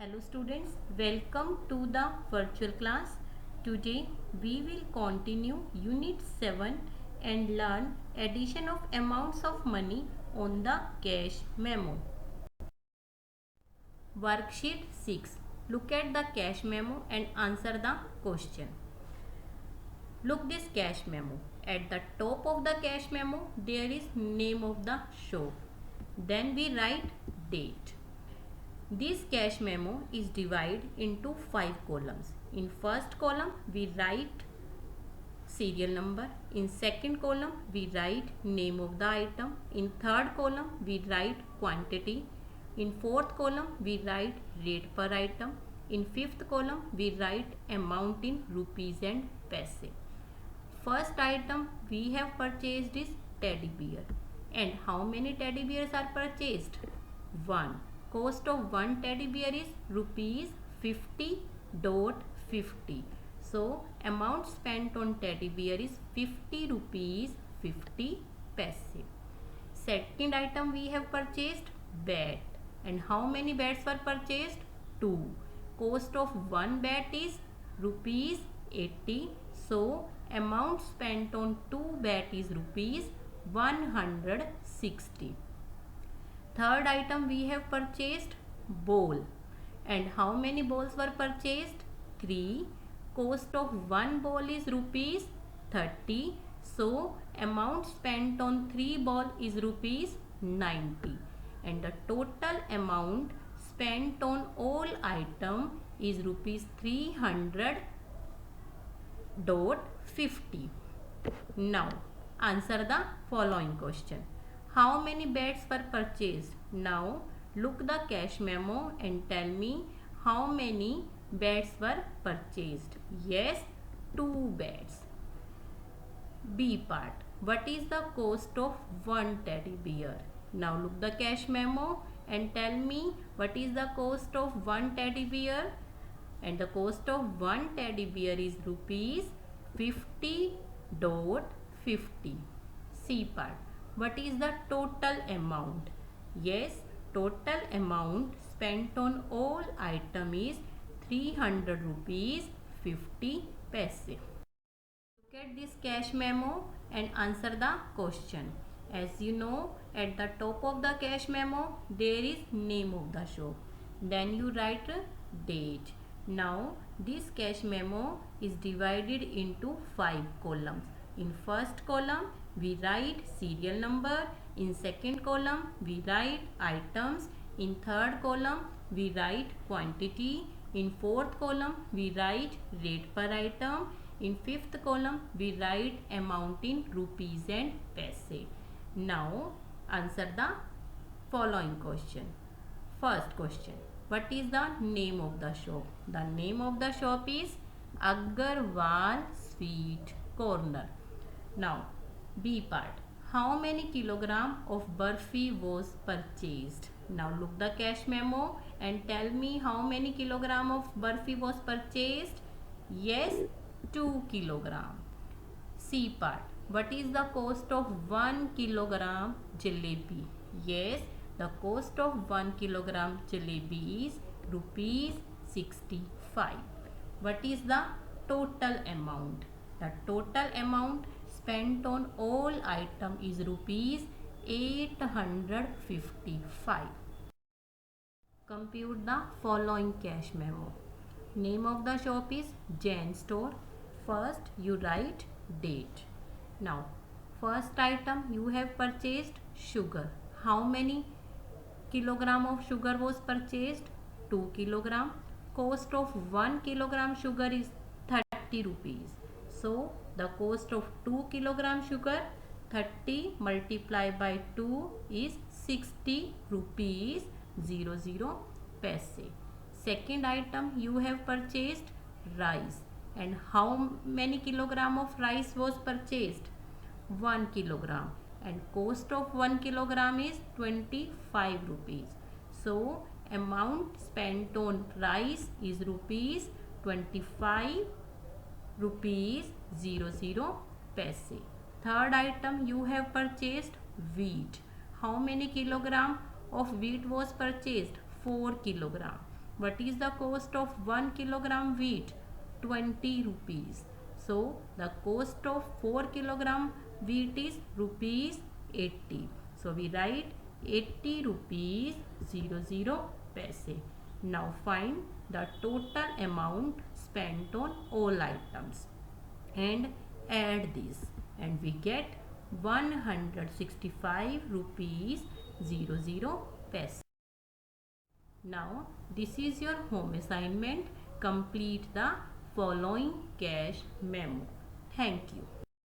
Hello students, welcome to the virtual class. Today we will continue unit 7 and learn addition of amounts of money on the cash memo. Worksheet 6. Look at the cash memo and answer the question. Look this cash memo. At the top of the cash memo there is name of the shop. Then we write date. This cash memo is divided into 5 columns. In first column we write serial number. In second column we write name of the item. In third column we write quantity. In fourth column we write rate per item. In fifth column we write amount in rupees and paise. First item we have purchased is teddy bear. And how many teddy bears are purchased? 1. Cost of one teddy bear is rupees 50.50. So amount spent on teddy bear is 50 rupees 50 paise. Second item we have purchased bat. And how many bats were purchased? 2. Cost of one bat is rupees 80. So amount spent on 2 bat is rupees 160. Third item we have purchased bowl. And how many bowls were purchased? 3. Cost of one bowl is rupees 30. So amount spent on 3 bowl is rupees 90. And the total amount spent on all item is rupees 300.50. Now answer the following question. How many bats were purchased? Now look the cash memo and tell me how many bats were purchased. Yes, 2 bats. B part. What is the cost of one teddy bear? Now look the cash memo and tell me what is the cost of one teddy bear. And the cost of one teddy bear is rupees 50.50. C part. What is the total amount? Yes, total amount spent on all item is 300 rupees 50 paise. Look at this cash memo and answer the question. As you know, at the top of the cash memo there is name of the shop. Then you write date. Now this cash memo is divided into 5 columns. In first column we write serial number. In second column we write items. In third column we write quantity. In fourth column we write rate per item. In fifth column we write amount in rupees and paise. Now answer the following question. First question. What is the name of the shop? The name of the shop is Agarwal Sweet Corner. Now B part. How many kilogram of burfi was purchased? Now look the cash memo and tell me how many kilogram of burfi was purchased. Yes, 2 kilogram. C part. What is the cost of 1 kilogram jalebi? Yes, the cost of 1 kilogram jalebi is rupees 65. What is the total amount? The total amount spent on all item is rupees 855. Compute the following cash memo. Name of the shop is Jain Store. First you write date. Now first item you have purchased sugar. How many kilogram of sugar was purchased? 2 kilogram. Cost of 1 kilogram sugar is 30 rupees. So the cost of 2 kilogram sugar, 30 multiplied by 2 is 60 rupees 00 paise. Second item you have purchased rice. And how many kilogram of rice was purchased? 1 kilogram. And cost of 1 kilogram is 25 rupees. So amount spent on rice is rupees 25 rupees 00 paise. Third item you have purchased wheat. How many kilogram of wheat was purchased? 4 kilogram. What is the cost of 1 kilogram wheat? 20 rupees. So the cost of 4 kilogram wheat is rupees 80. So we write 80 rupees 00 paise. Now find the total amount spent on all items and add this, and we get 165 rupees 00 paise. Now this is your home assignment. Complete the following cash memo. Thank you.